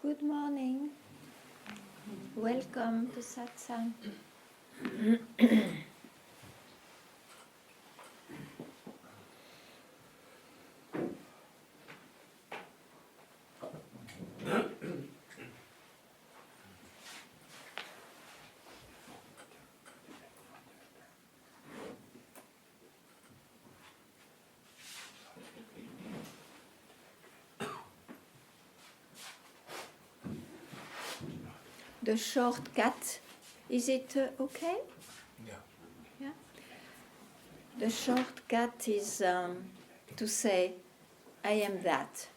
Good morning. Welcome to Satsang. The shortcut, is it okay? Yeah. The shortcut is to say, I am that.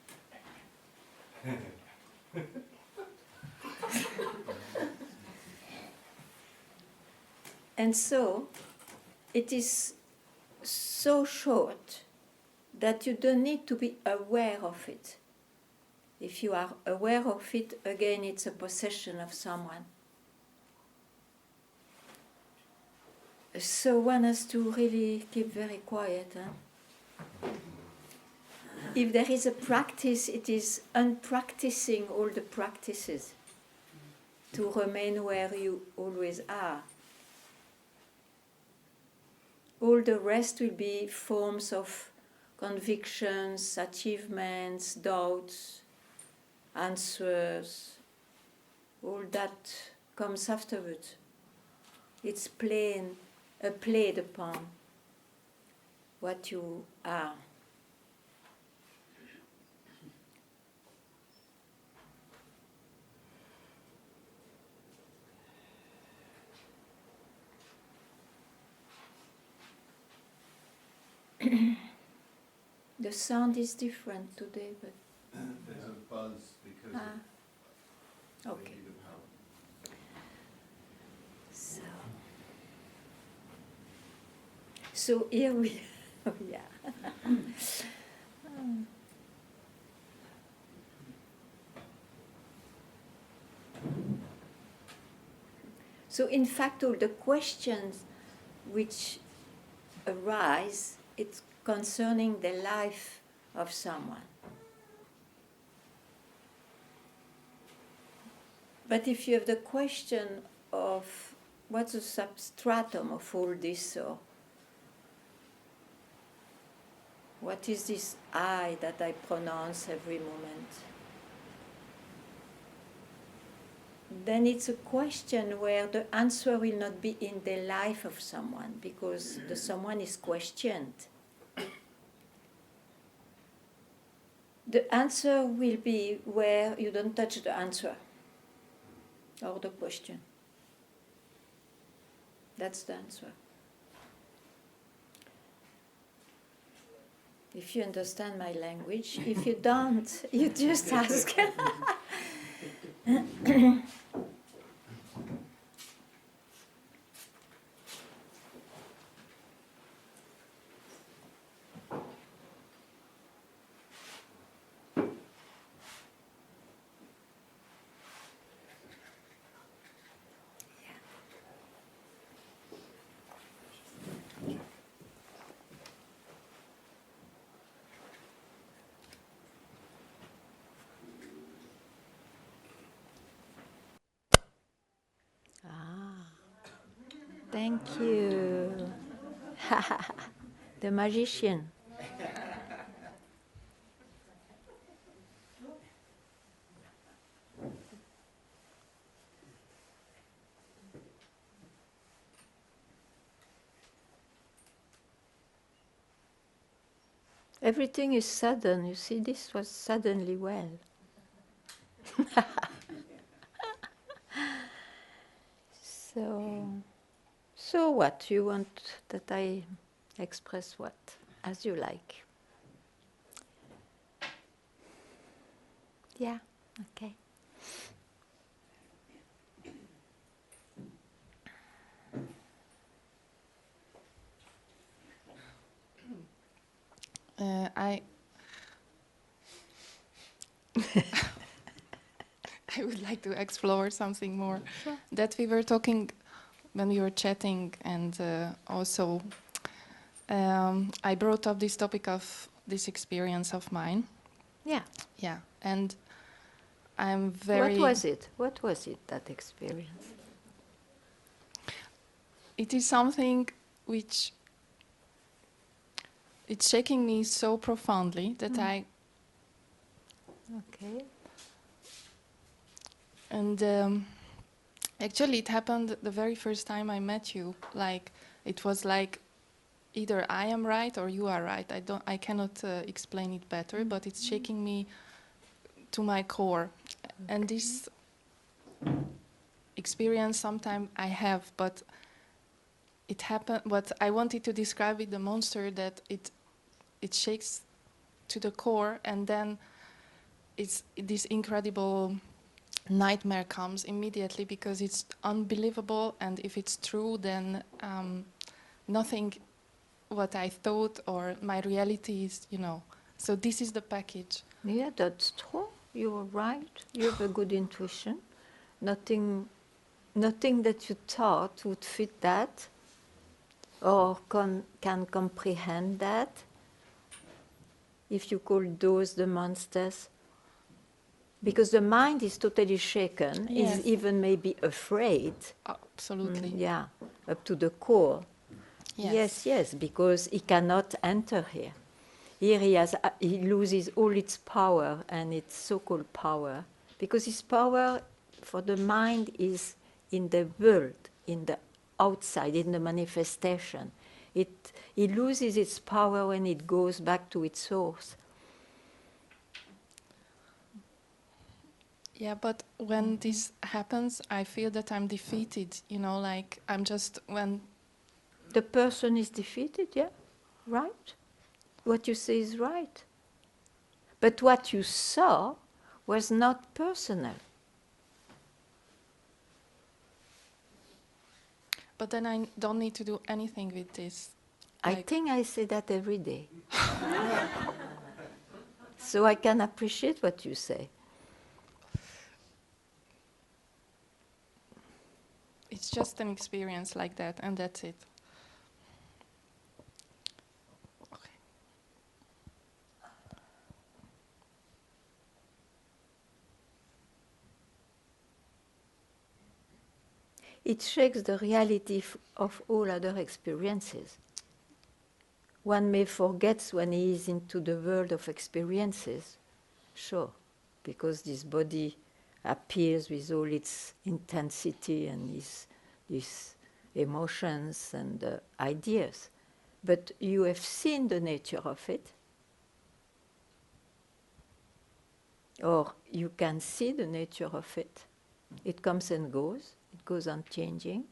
And so, it is so short that you don't need to be aware of it. If you are aware of it, again, it's a possession of someone. So one has to really keep very quiet. If there is a practice, it is unpracticing all the practices to remain where you always are. All the rest will be forms of convictions, achievements, doubts, answers. All that comes afterwards. It's played upon what you are. The sound is different today, but there's a buzz because of okay. the power. So here we, oh yeah. So in fact, all the questions which arise, it's concerning the life of someone. But if you have the question of what's the substratum of all this, or what is this I that I pronounce every moment, then it's a question where the answer will not be in the life of someone, because the someone is questioned. The answer will be where you don't touch the answer or the question. That's the answer. If you understand my language, if you don't, you just ask. Thank you. The magician. Everything is sudden. You see, this was suddenly well. So what? You want that I express what? As you like. Yeah, okay. I would like to explore something more. Sure. That we were talking when we were chatting, and also I brought up this topic of this experience of mine. Yeah. Yeah, and I'm very... What was it? What was it, that experience? It is something which it's shaking me so profoundly that Okay. And actually, it happened the very first time I met you. Like, it was like either I am right or you are right. I cannot explain it better, but it's shaking me to my core. Okay. And this experience sometimes I have, but it happened. But I wanted to describe it, the monster, that it shakes to the core, and then it's this incredible nightmare comes immediately because it's unbelievable, and if it's true, then nothing what I thought or my reality is, So this is the package. Yeah, that's true. You're right. You have a good intuition. Nothing that you thought would fit that or can comprehend that. If you call those the monsters. Because the mind is totally shaken, Yes. is even maybe afraid. Absolutely. Yeah, up to the core. Yes, because he cannot enter here. Here he loses all its power and its so-called power, because his power for the mind is in the world, in the outside, in the manifestation. It loses its power when it goes back to its source. Yeah, but when this happens, I feel that I'm defeated, like I'm just when... The person is defeated, yeah, right? What you say is right. But what you saw was not personal. But then I don't need to do anything with this. I think I say that every day. So I can appreciate what you say. It's just an experience like that, and that's it. Okay. It shakes the reality of all other experiences. One may forget when he is into the world of experiences, sure, because this body appears with all its intensity and these emotions and ideas. But you have seen the nature of it, or you can see the nature of it. It comes and goes, it goes on changing.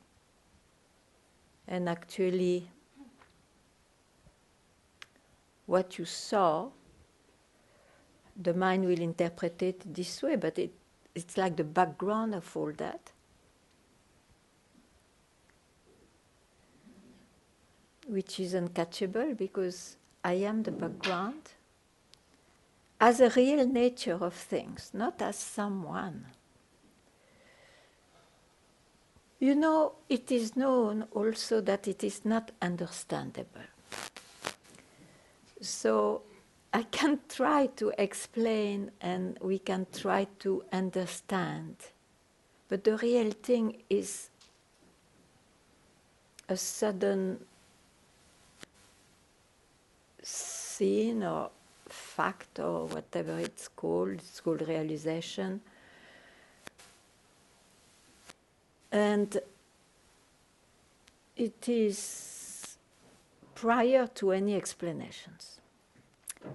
And actually, what you saw, the mind will interpret it this way, but it's like the background of all that, which is uncatchable because I am the background as a real nature of things, not as someone. It is known also that it is not understandable. So I can try to explain and we can try to understand. But the real thing is a sudden scene or fact or whatever it's called realization. And it is prior to any explanations.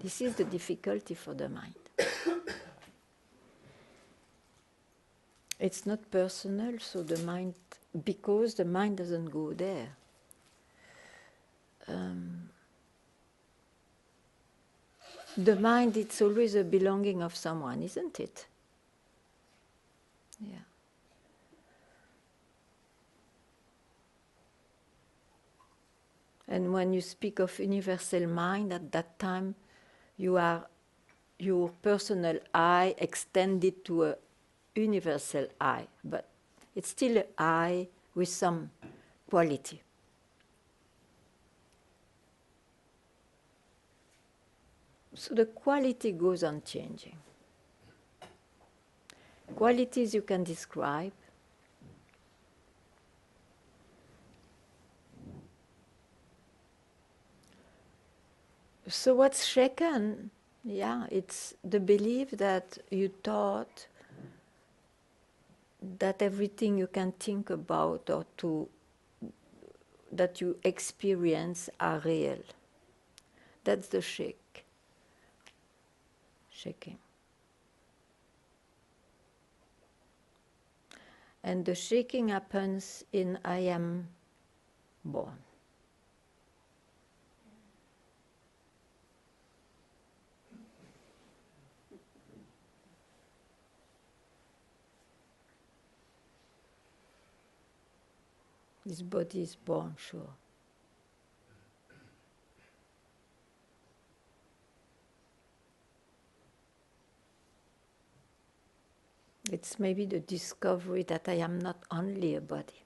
This is the difficulty for the mind. It's not personal, so the mind, because the mind doesn't go there. The mind, it's always a belonging of someone, isn't it? Yeah. And when you speak of universal mind, at that time, you are your personal I extended to a universal I, but it's still an I with some quality. So the quality goes on changing. qualities you can describe. So what's shaken? Yeah, it's the belief that you thought that everything you can think about or that you experience are real. That's the shaking. And the shaking happens in I am born. This body is born, sure. It's maybe the discovery that I am not only a body.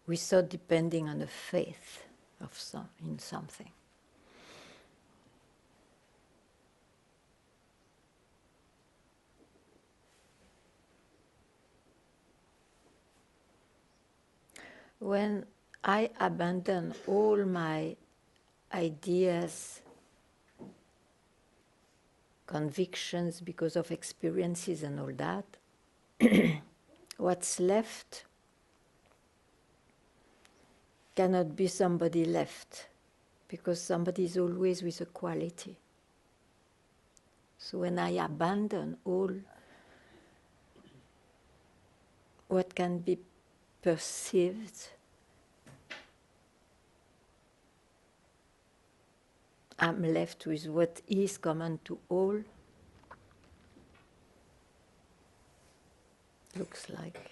We thought depending on the faith of in something. When I abandon all my ideas, convictions because of experiences and all that, what's left cannot be somebody left, because somebody is always with a quality. So when I abandon all what can be perceived, I'm left with what is common to all. Looks like.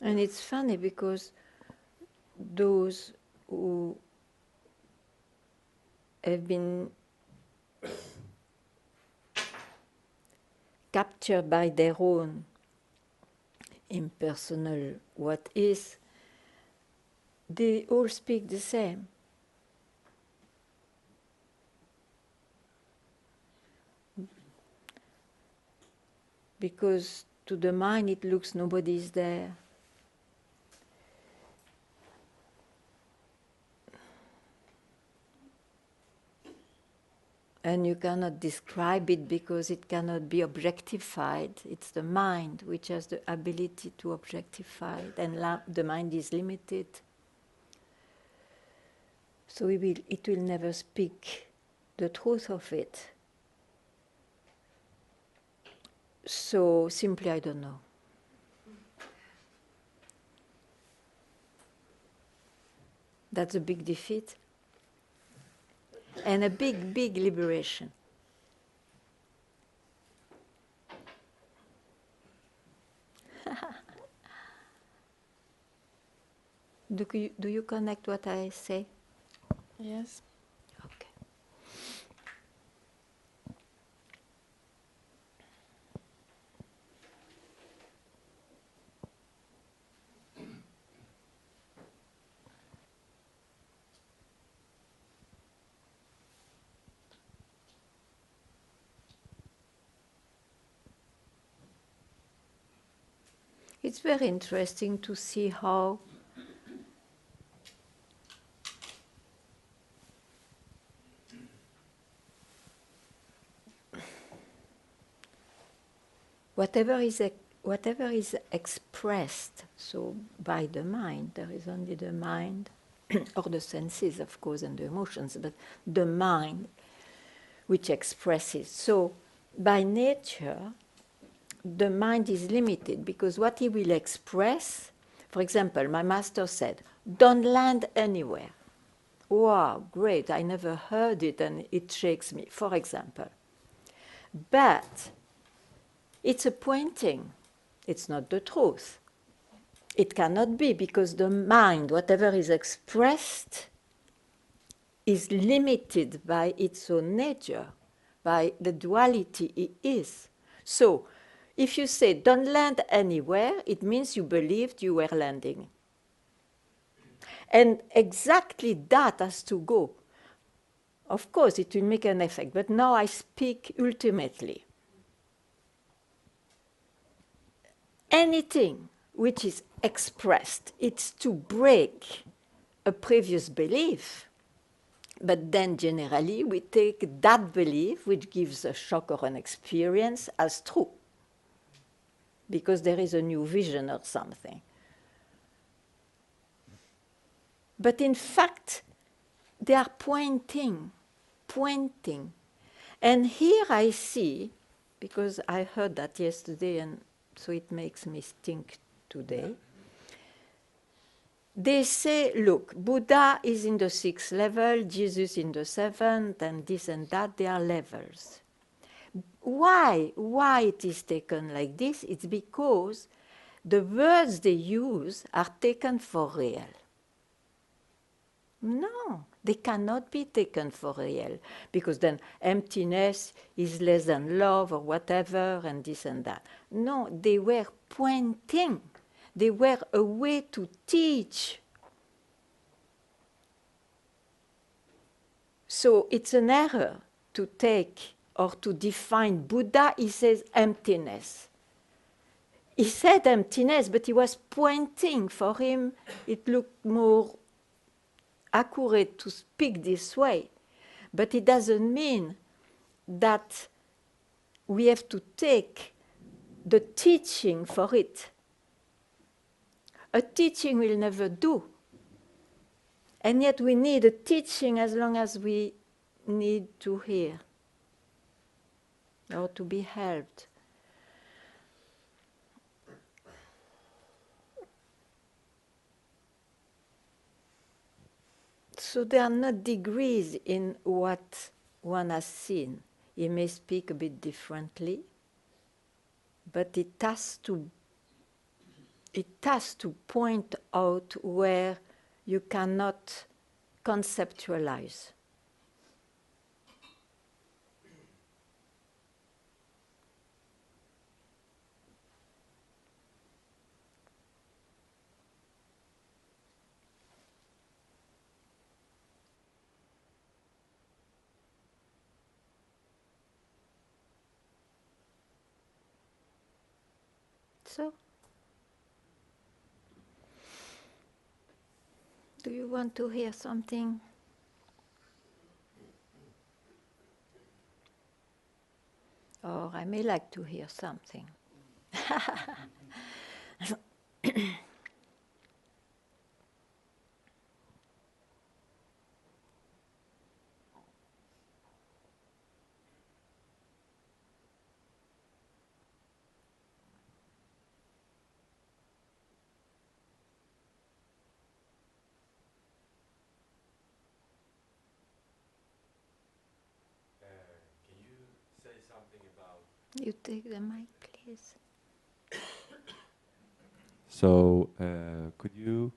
And it's funny because those who have been captured by their own impersonal what is, they all speak the same. Because to the mind it looks nobody is there. And you cannot describe it because it cannot be objectified. It's the mind which has the ability to objectify it, and the mind is limited. So it will never speak the truth of it. So simply I don't know. That's a big defeat. And a big, big liberation. Do you connect what I say? Yes. Okay. It's very interesting to see how whatever is expressed, so by the mind, there is only the mind, or the senses, of course, and the emotions, but the mind which expresses. So, by nature, the mind is limited because what he will express, for example, my master said, don't land anywhere. Wow, great, I never heard it and it shakes me, for example. But it's a pointing, it's not the truth. It cannot be because the mind, whatever is expressed, is limited by its own nature, by the duality it is. So, if you say don't land anywhere, it means you believed you were landing. And exactly that has to go. Of course, it will make an effect, but now I speak ultimately. Anything which is expressed, it's to break a previous belief. But then generally we take that belief, which gives a shock or an experience, as true. Because there is a new vision or something. But in fact, they are pointing. And here I see, because I heard that yesterday, and so it makes me think today. They say, look, Buddha is in the 6th level, Jesus in the 7th, and this and that, they are levels. Why it is taken like this? It's because the words they use are taken for real. No, they cannot be taken for real, because then emptiness is less than love or whatever, and this and that. No, they were pointing. They were a way to teach. So it's an error to take or to define Buddha. He says emptiness. He said emptiness, but he was pointing. For him, it looked more accurate to speak this way. But it doesn't mean that we have to take the teaching for it. A teaching will never do. And yet we need a teaching as long as we need to hear or to be helped. So there are not degrees in what one has seen. He may speak a bit differently, but it has to point out where you cannot conceptualize. So, do you want to hear something? Or I may like to hear something. Can you say something about... You take the mic, please. So, could you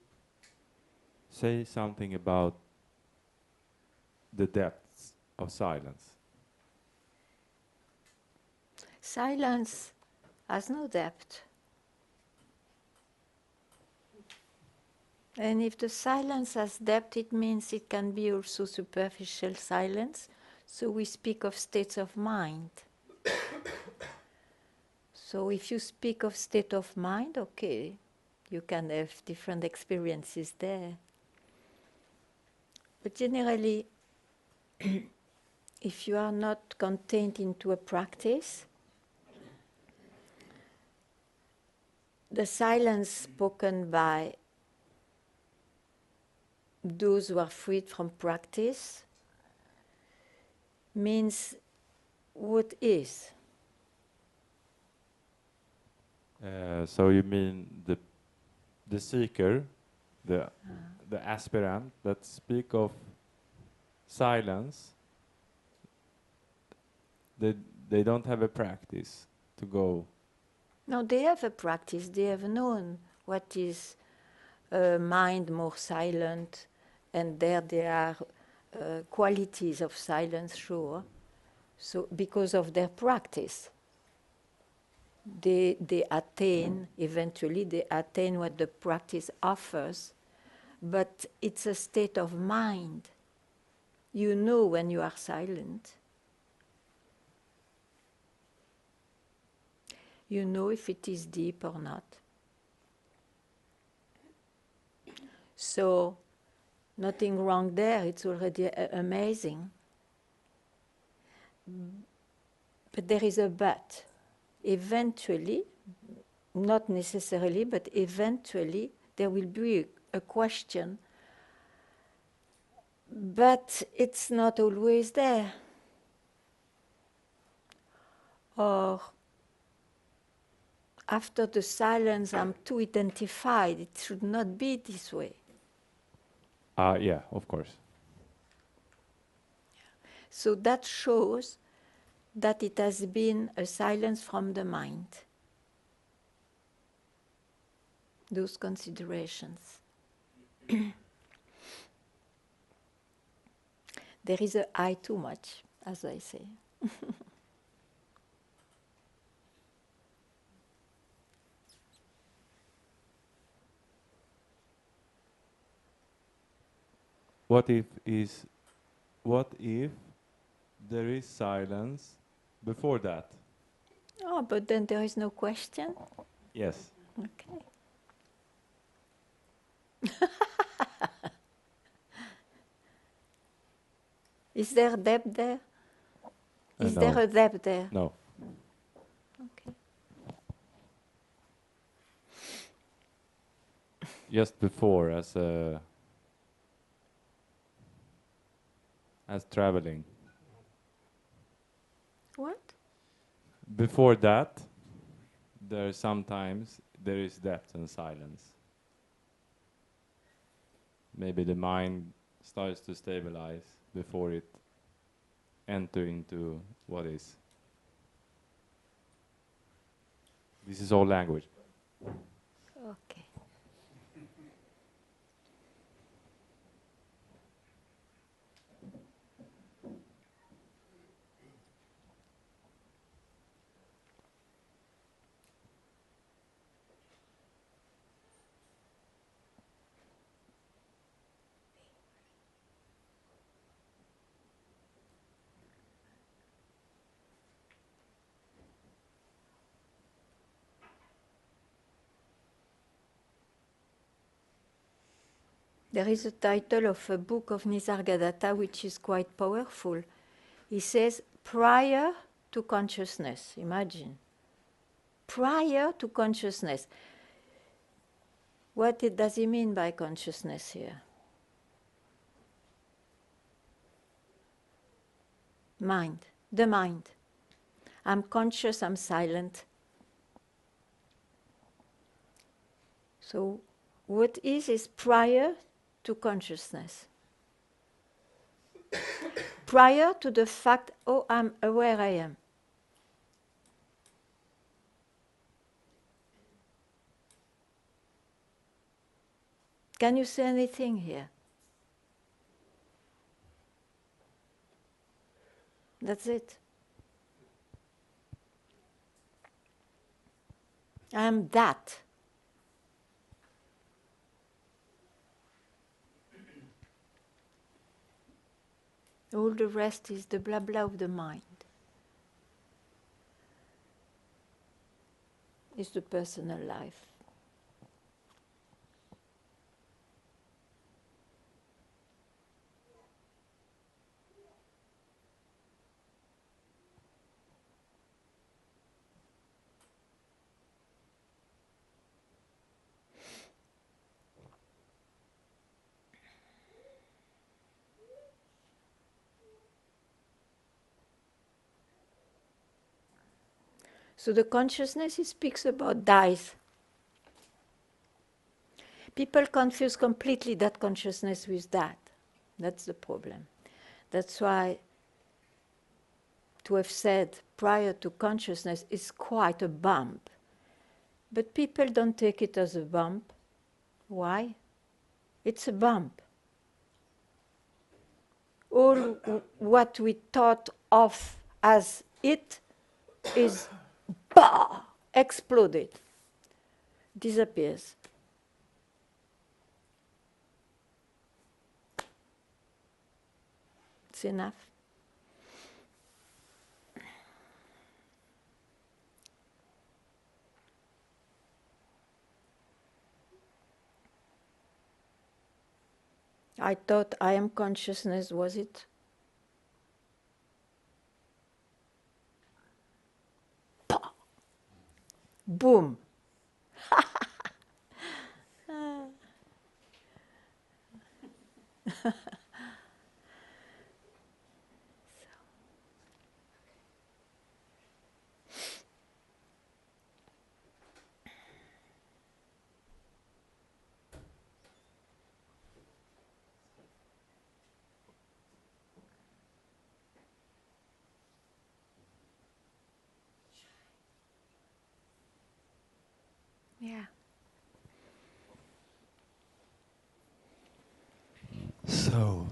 say something about the depths of silence? Silence has no depth. And if the silence has depth, it means it can be also superficial silence. So we speak of states of mind. So if you speak of state of mind, okay, you can have different experiences there. But generally, if you are not contained into a practice, the silence spoken by those who are freed from practice means what is. So you mean the seeker, the aspirant that speak of silence, they don't have a practice to go. No, they have a practice. They have known what is a mind more silent, and there are qualities of silence, sure. So because of their practice, they attain, eventually they attain what the practice offers, but it's a state of mind. You know when you are silent. You know if it is deep or not. So, nothing wrong there, it's already amazing. But there is a but. Eventually, not necessarily, but eventually, there will be a question. But it's not always there. Or after the silence, I'm too identified. It should not be this way. Yeah, of course. So that shows that it has been a silence from the mind. Those considerations. There is a I too much, as I say. What if there is silence before that? Oh, but then there is no question? Yes. Okay. Is there depth there? Is No. there a depth there? No. Okay. Just before, as traveling. What? Before that, there is depth and silence. Maybe the mind starts to stabilize before it enter into what is. This is all language. Okay. There is a title of a book of Nisargadatta which is quite powerful. He says, prior to consciousness, imagine. Prior to consciousness. What does he mean by consciousness here? Mind, the mind. I'm conscious, I'm silent. So what is prior to consciousness. Prior to the fact, oh, I'm aware I am. Can you say anything here? That's it. I am that. All the rest is the blah blah of the mind. It's the personal life. So the consciousness he speaks about dies. People confuse completely that consciousness with that. That's the problem. That's why to have said prior to consciousness is quite a bump. But people don't take it as a bump. Why? It's a bump. All what we thought of as it is exploded, disappears. It's enough. I thought I am consciousness, was it? Pah! Boom! Yeah. So,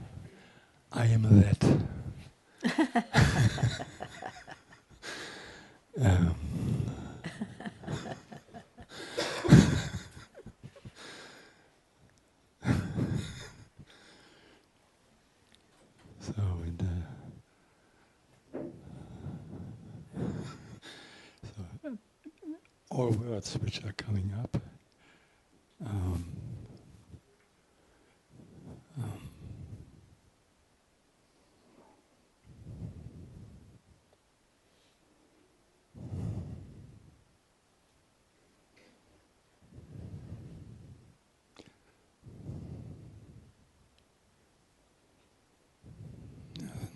I am that. um, so, in so, all words which are coming up. Um, um,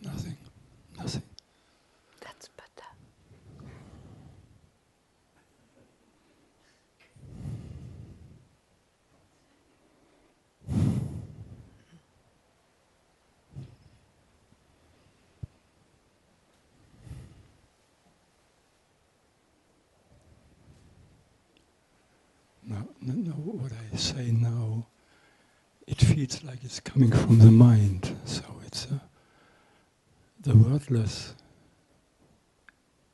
nothing, nothing. That's better. No, what I say now, it feels like it's coming from the mind. So it's the wordless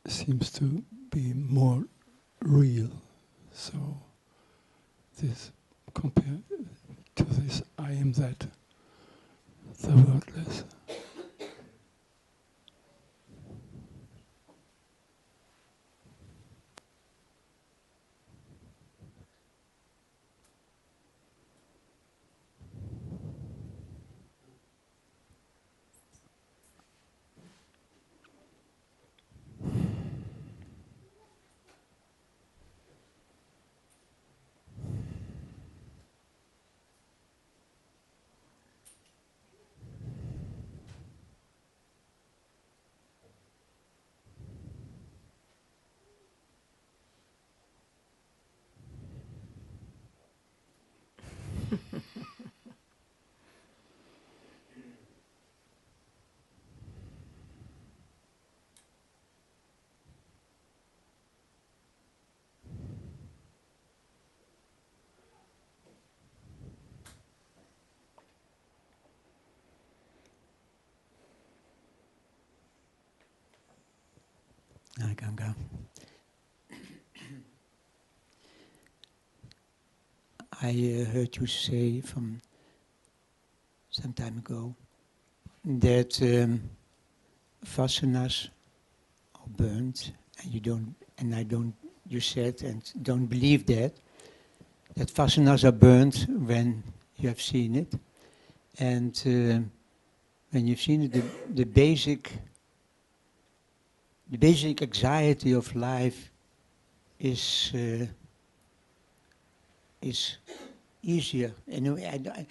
seems to be more real. So this compared to this I am that, the wordless. Hi, Ganga. I heard you say from some time ago that vasanas are burnt, and you don't, and I don't. You said and don't believe that vasanas are burnt when you have seen it, and when you've seen it, the basic anxiety of life is easier. Anyway,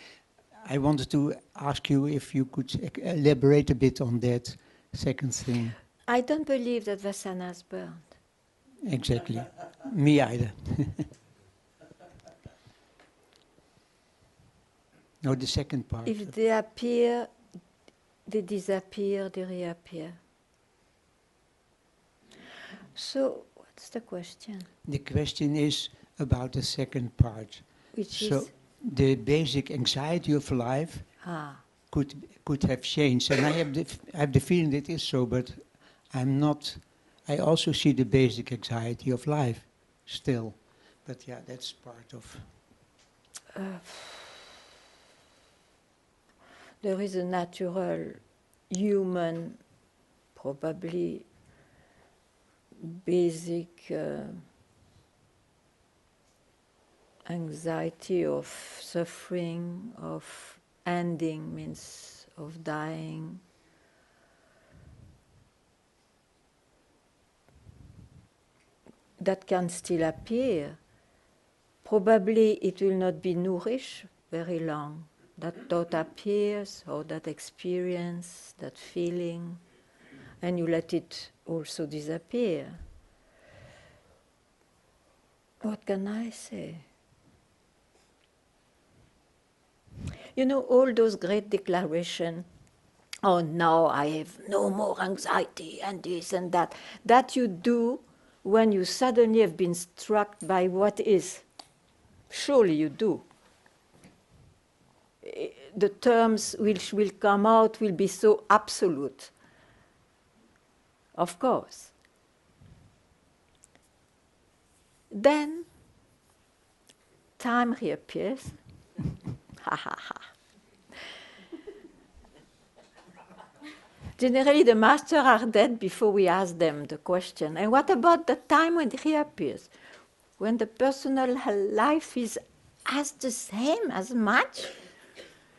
I wanted to ask you if you could elaborate a bit on that second thing. I don't believe that vasanas burned. Exactly. Me either. No, the second part. If they appear, they disappear, they reappear. So, what's the question? The question is about the second part. Which So is? the basic anxiety of life could have changed, and I have the feeling that it is so, but I'm not. I also see the basic anxiety of life still, but yeah, that's part of. There is a natural human, probably basic anxiety of suffering, of ending, means of dying. That can still appear. Probably it will not be nourished very long. That thought appears, or that experience, that feeling, and you let it also disappear. What can I say? You know, all those great declarations, oh, now I have no more anxiety and this and that you do when you suddenly have been struck by what is. Surely you do. The terms which will come out will be so absolute. Of course. Then time reappears. Ha ha ha. Generally, the masters are dead before we ask them the question. And what about the time when it reappears? When the personal life is as the same, as much?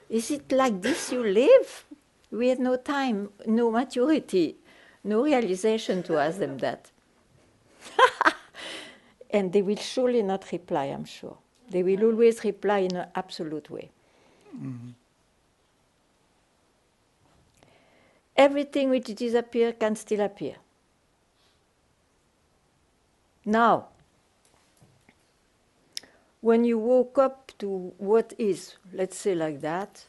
Is it like this you live? We had no time, no maturity, no realization to ask them that. And they will surely not reply, I'm sure. They will always reply in an absolute way. Mm-hmm. Everything which disappears can still appear. Now, when you woke up to what is, let's say like that,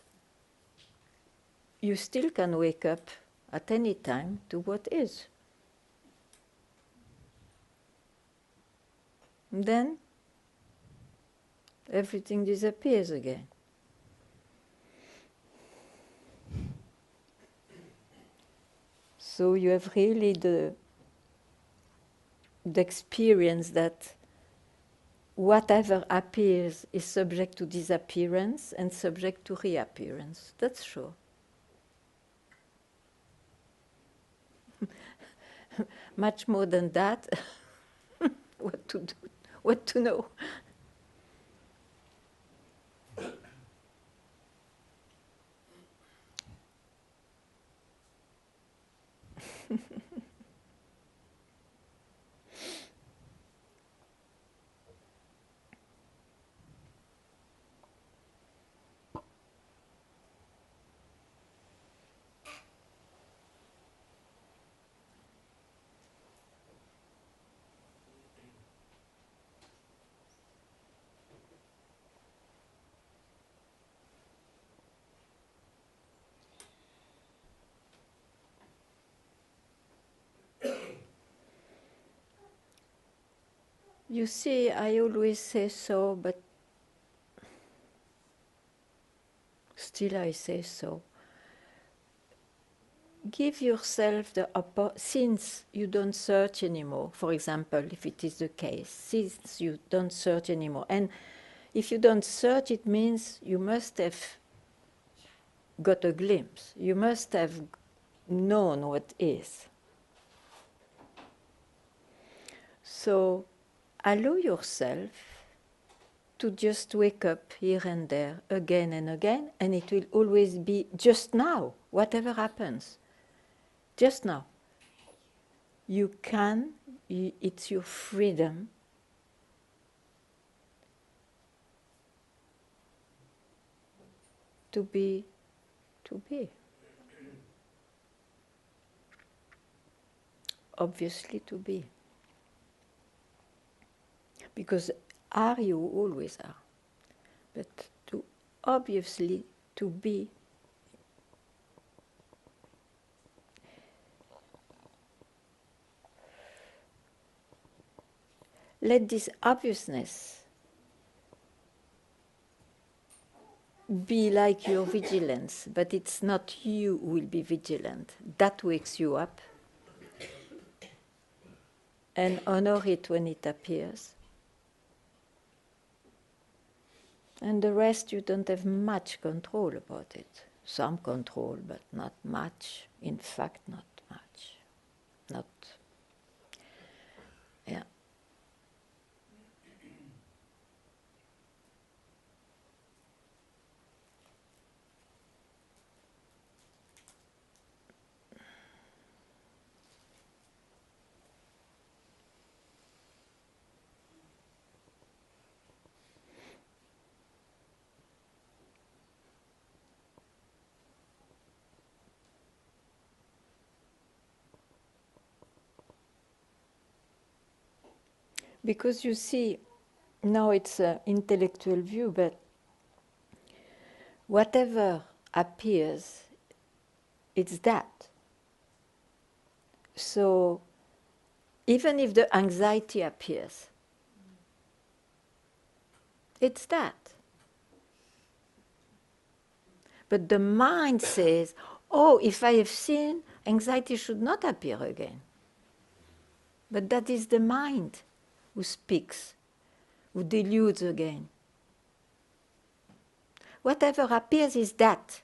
you still can wake up at any time to what is. And then everything disappears again. So you have really the experience that whatever appears is subject to disappearance and subject to reappearance. That's sure. Much more than that, what to do, what to know. You see, I always say so, but still I say so. Give yourself the since you don't search anymore, for example, if it is the case, since you don't search anymore. And if you don't search, it means you must have got a glimpse. You must have known what is. So allow yourself to just wake up here and there again and again, and it will always be just now, whatever happens. Just now. You can, it's your freedom to be. Obviously to be. Because are you always are. But to obviously to be. Let this obviousness be like your vigilance, but it's not you who will be vigilant. That wakes you up. And honor it when it appears. And the rest you don't have much control about it. Some control, but not much. In fact, not much. Not. Yeah. Because you see, now it's an intellectual view, but whatever appears, it's that. So even if the anxiety appears, it's that. But the mind says, oh, if I have seen, anxiety should not appear again. But that is the mind who speaks, who deludes again. Whatever appears is that.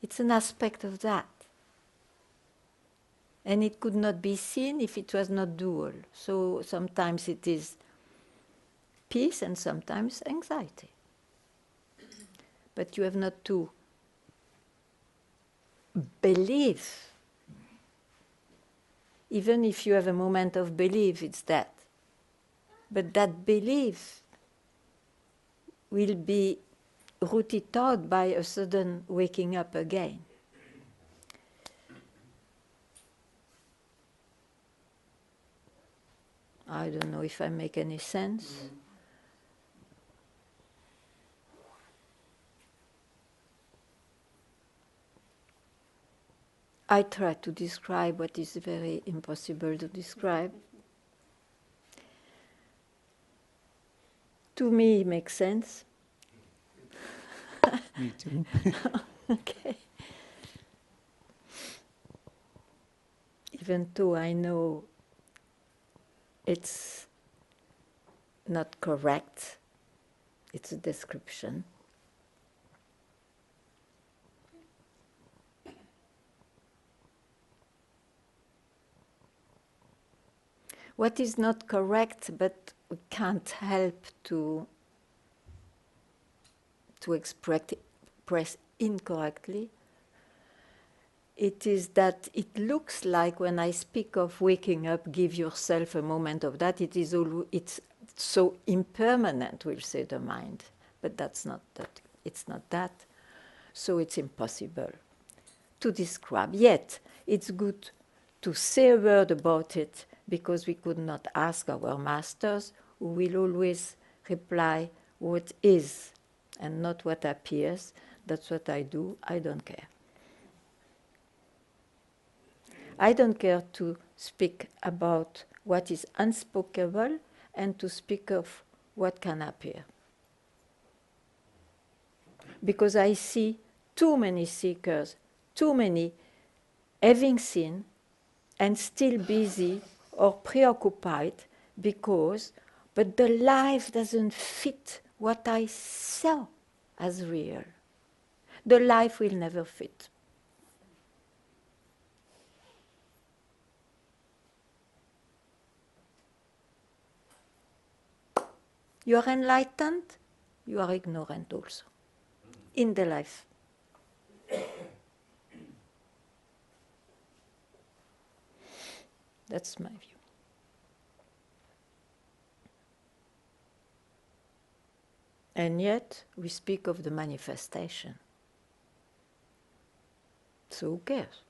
It's an aspect of that. And it could not be seen if it was not dual. So sometimes it is peace and sometimes anxiety. But you have not to believe. Even if you have a moment of belief, it's that. But that belief will be rooted out by a sudden waking up again. I don't know if I make any sense. I try to describe what is very impossible to describe. To me, it makes sense. Me too. Okay. Even though I know it's not correct, it's a description. What is not correct, but we can't help to express incorrectly, it is that it looks like when I speak of waking up, give yourself a moment of that, it's so impermanent, we'll say the mind, but that's not that. It's not that, so it's impossible to describe. Yet it's good to say a word about it, because we could not ask our masters, who will always reply what is and not what appears. That's what I do. I don't care. I don't care to speak about what is unspeakable and to speak of what can appear. Because I see too many seekers, too many having seen and still busy or preoccupied but the life doesn't fit what I saw as real. The life will never fit. You are enlightened, you are ignorant also, in the life. That's my view. And yet, we speak of the manifestation. So who cares?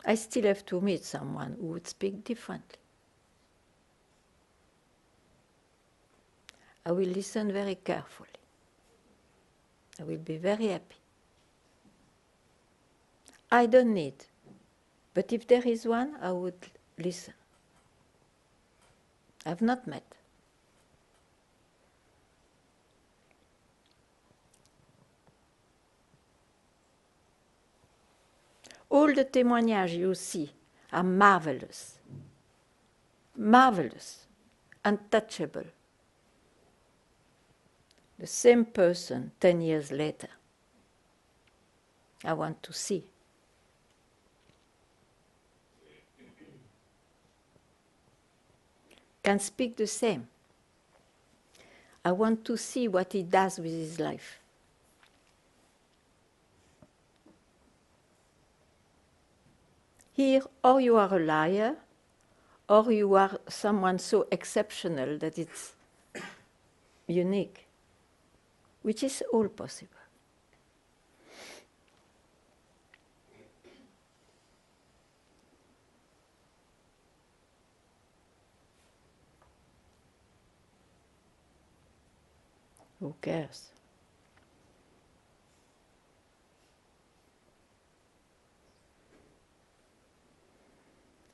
I still have to meet someone who would speak differently. I will listen very carefully. I will be very happy. I don't need, but if there is one, I would listen. I've not met. All the témoignages you see are marvelous. Marvelous. Untouchable. The same person 10 years later. I want to see. Can speak the same. I want to see what he does with his life. Here, or you are a liar, or you are someone so exceptional that it's unique, which is all possible. Who cares?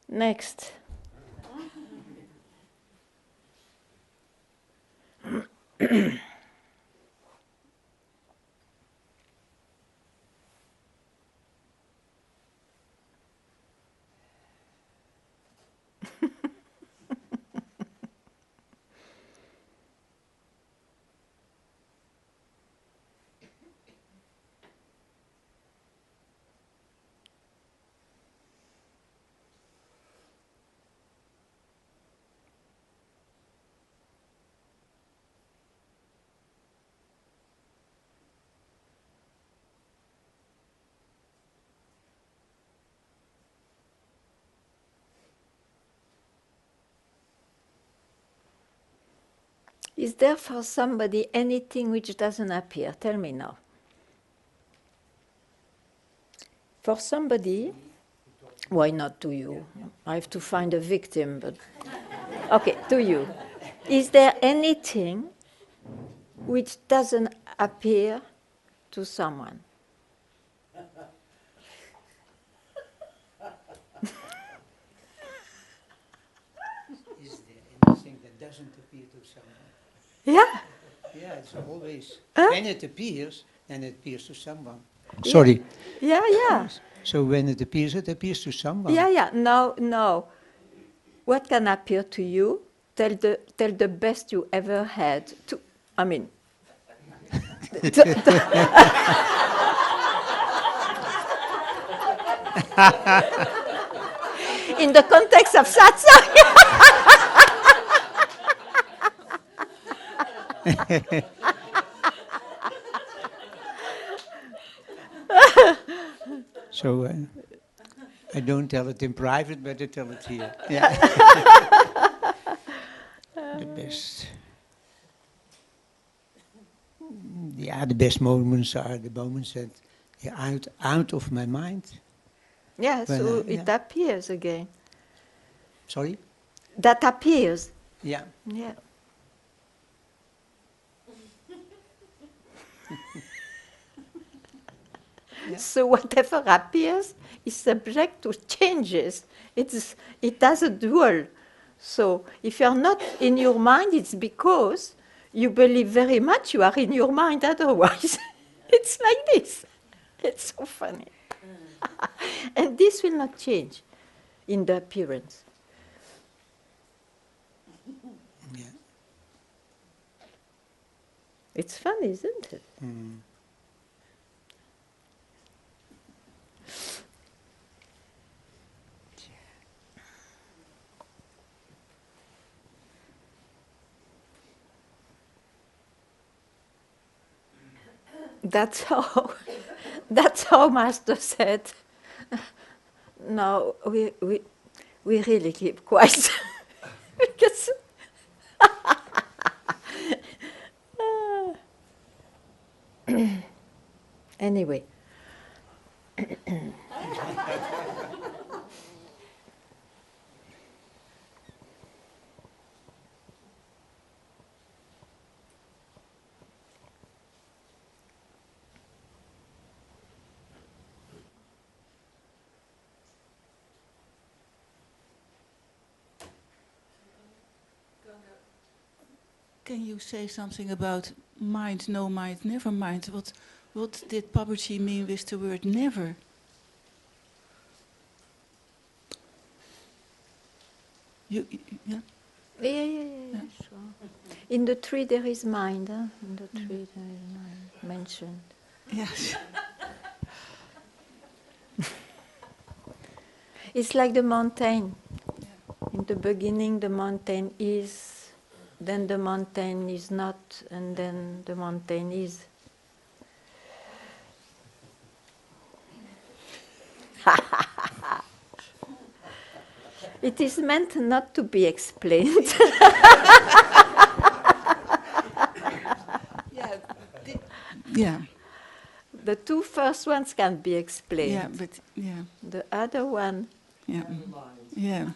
Next. Is there for somebody anything which doesn't appear? Tell me now. For somebody, why not to you? I have to find a victim, but okay, to you. Is there anything which doesn't appear to someone? Is there anything that doesn't appear to someone? Yeah? Yeah, it's always, Huh? when it appears, then it appears to someone. Sorry. Yeah, yeah. So when it appears to someone. Yeah, yeah. No. What can appear to you? Tell the best you ever had. I mean, in the context of satsang. So I don't tell it in private, but I tell it here. Yeah. The best. Yeah, the best moments are the moments that are out of my mind. Yeah, When so yeah. it appears again. Sorry? That appears. Yeah. Yeah. Yeah. So whatever appears is subject to changes. It has a dual. So if you're not in your mind, it's because you believe very much you are in your mind otherwise. It's like this. It's so funny. And this will not change in the appearance. Yeah. It's fun, isn't it? Mm. That's how Master said. No, we really keep quiet because anyway. Can you say something about mind, no mind, never mind? What did Babaji mean with the word never? Yeah. Yeah, sure. In the tree there is mind, huh? In the tree there is mind mentioned. Yes. It's like the mountain. In the beginning the mountain is, then the mountain is not, and then the mountain is. It is meant not to be explained. Yeah. Yeah. The two first ones can be explained. Yeah, but yeah. The other one. Yeah. Yeah.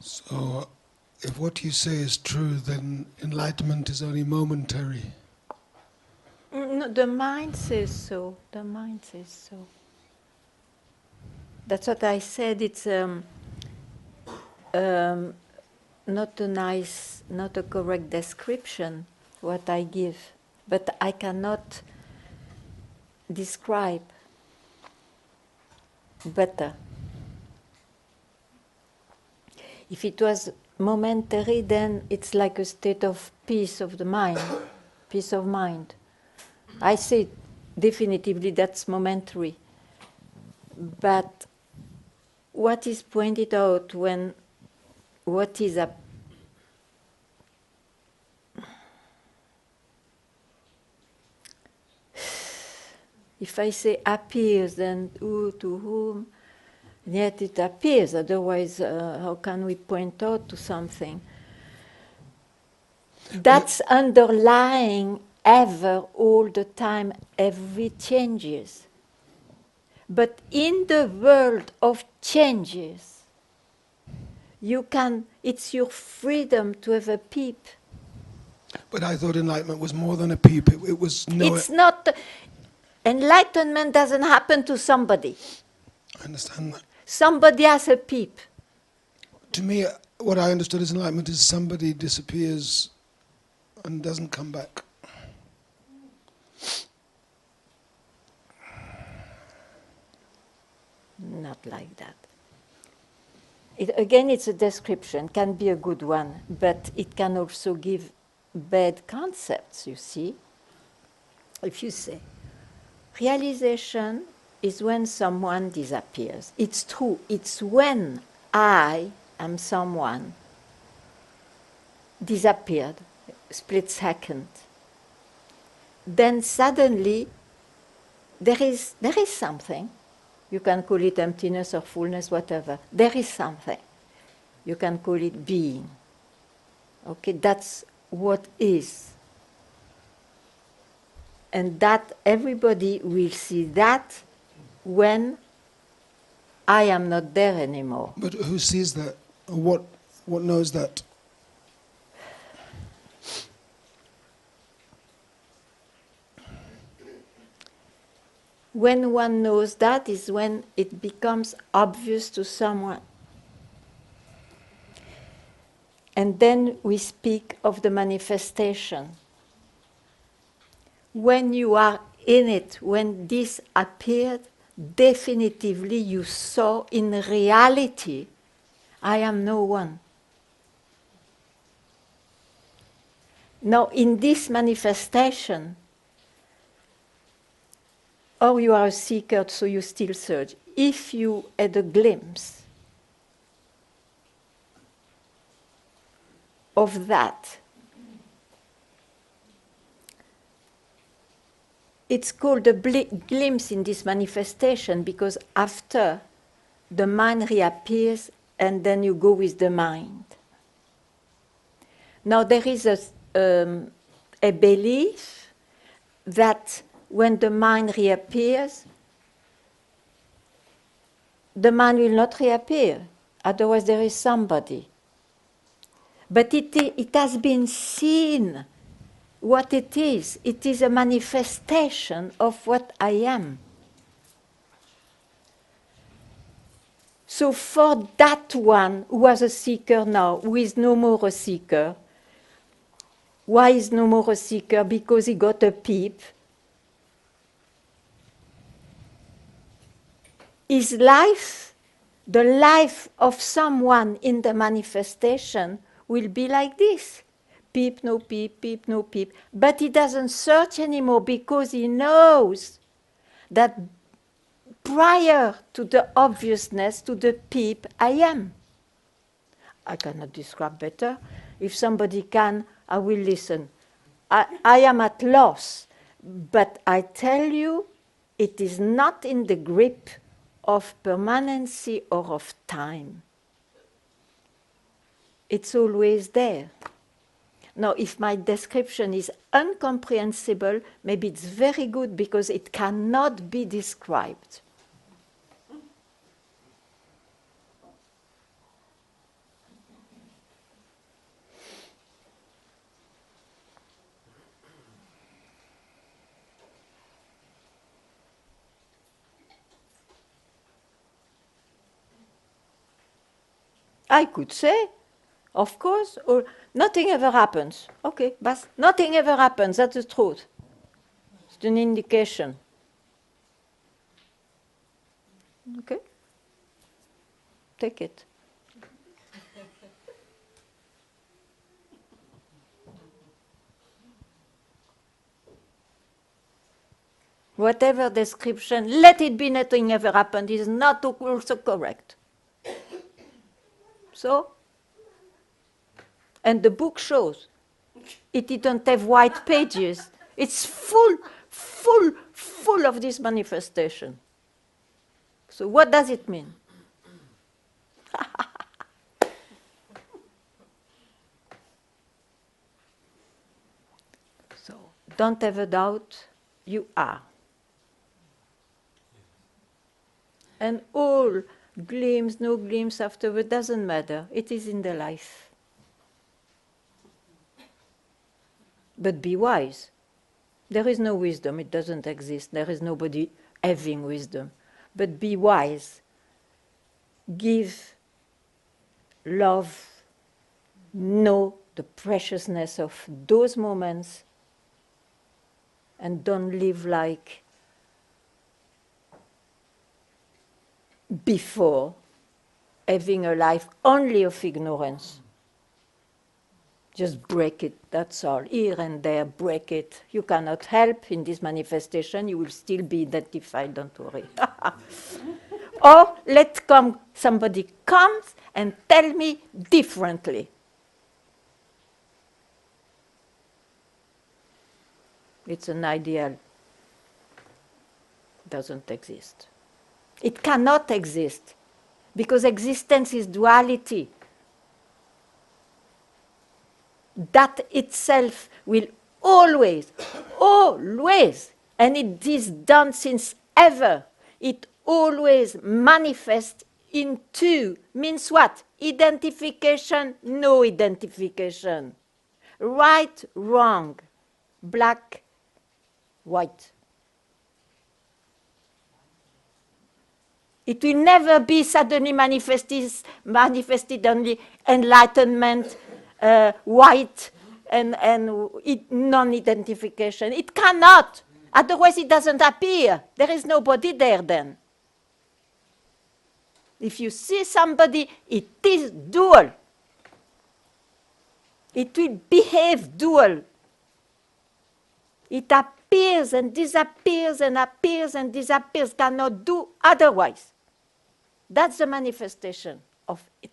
So, if what you say is true, then enlightenment is only momentary. No, the mind says so. The mind says so. That's what I said. It's not a correct description what I give, but I cannot describe better. If it was momentary, then it's like a state of peace of the mind, peace of mind. I say definitively that's momentary. But what is pointed out when what is up? If I say appears, then who to whom? And yet it appears, otherwise how can we point out to something? That's underlying ever, all the time, every changes. But in the world of changes, it's your freedom to have a peep. But I thought enlightenment was more than a peep. It was no. It's not, enlightenment doesn't happen to somebody. I understand that. Somebody has a peep. To me, what I understood as enlightenment is somebody disappears and doesn't come back. Not like that. Again, it's a description, can be a good one, but it can also give bad concepts, you see. If you say, realization is when someone disappears. It's true, it's when I am someone disappeared, split second. Then suddenly there is something. You can call it emptiness or fullness, whatever. There is something. You can call it being. Okay, that's what is. And that everybody will see that when I am not there anymore. But who sees that? Or what knows that? When one knows that is when it becomes obvious to someone. And then we speak of the manifestation. when you are in it, when this appeared, definitively you saw in reality, I am no one. Now, in this manifestation, or you are a seeker, so you still search. If you had a glimpse of that, it's called a glimpse in this manifestation because after the mind reappears and then you go with the mind. Now there is a belief that when the mind reappears, the mind will not reappear, otherwise there is somebody. But it has been seen what it is. It is a manifestation of what I am. So for that one who was a seeker now, who is no more a seeker, why is no more a seeker? Because he got a peep. His life, the life of someone in the manifestation, will be like this. Peep, no peep, peep, no peep. But he doesn't search anymore because he knows that prior to the obviousness, to the peep, I am. I cannot describe better. If somebody can, I will listen. I am at loss, but I tell you, it is not in the grip of permanency or of time. It's always there. Now, if my description is incomprehensible, maybe it's very good because it cannot be described. I could say, of course, or nothing ever happens. Okay, but nothing ever happens, that's the truth. It's an indication. Okay? Take it. Whatever description, let it be nothing ever happened, is not also correct. So, and the book shows it didn't have white pages. It's full of this manifestation. So what does it mean? So don't ever doubt, you are. And all glimpse, no glimpse afterward, doesn't matter. It is in the life. But be wise. There is no wisdom, it doesn't exist. There is nobody having wisdom. But be wise. Give, love, know the preciousness of those moments, and don't live like before, having a life only of ignorance. Just break it, that's all. Here and there, break it. You cannot help in this manifestation, you will still be identified, don't worry. Or somebody comes and tell me differently. It's an ideal. Doesn't exist. It cannot exist, because existence is duality. That itself will always, and it is done since ever, it always manifests into, means what? Identification, no identification. Right, wrong, black, white. It will never be suddenly manifested only enlightenment, white, and non-identification. It cannot. Otherwise, it doesn't appear. There is nobody there then. If you see somebody, it is dual. It will behave dual. It appears and disappears and appears and disappears, cannot do otherwise. That's the manifestation of it.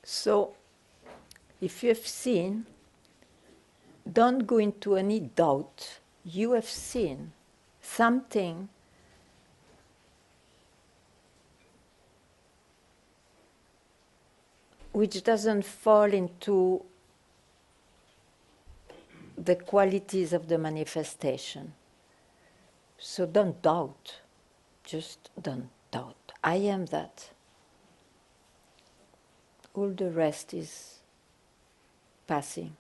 So, if you have seen, don't go into any doubt. You have seen something which doesn't fall into the qualities of the manifestation. So don't doubt. Just don't doubt. I am that. All the rest is passing.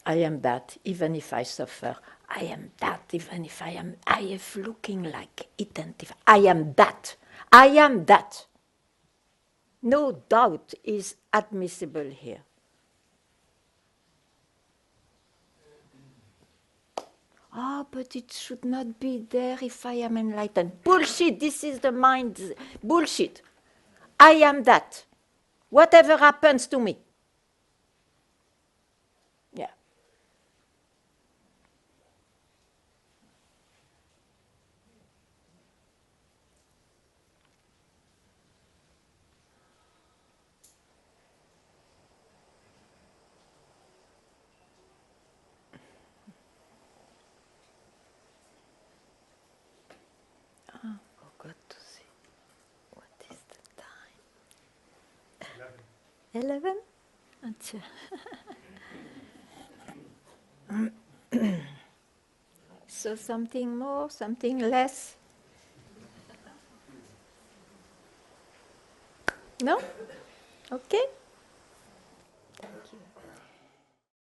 I am that, even if I suffer. I am that, even if I am looking like identify. I am that. I am that. No doubt is admissible here. Ah, but it should not be there if I am enlightened. Bullshit, this is the mind's bullshit. I am that. Whatever happens to me. Yeah. Forgot to see. What is the time? 11? So something more, something less? No? Okay.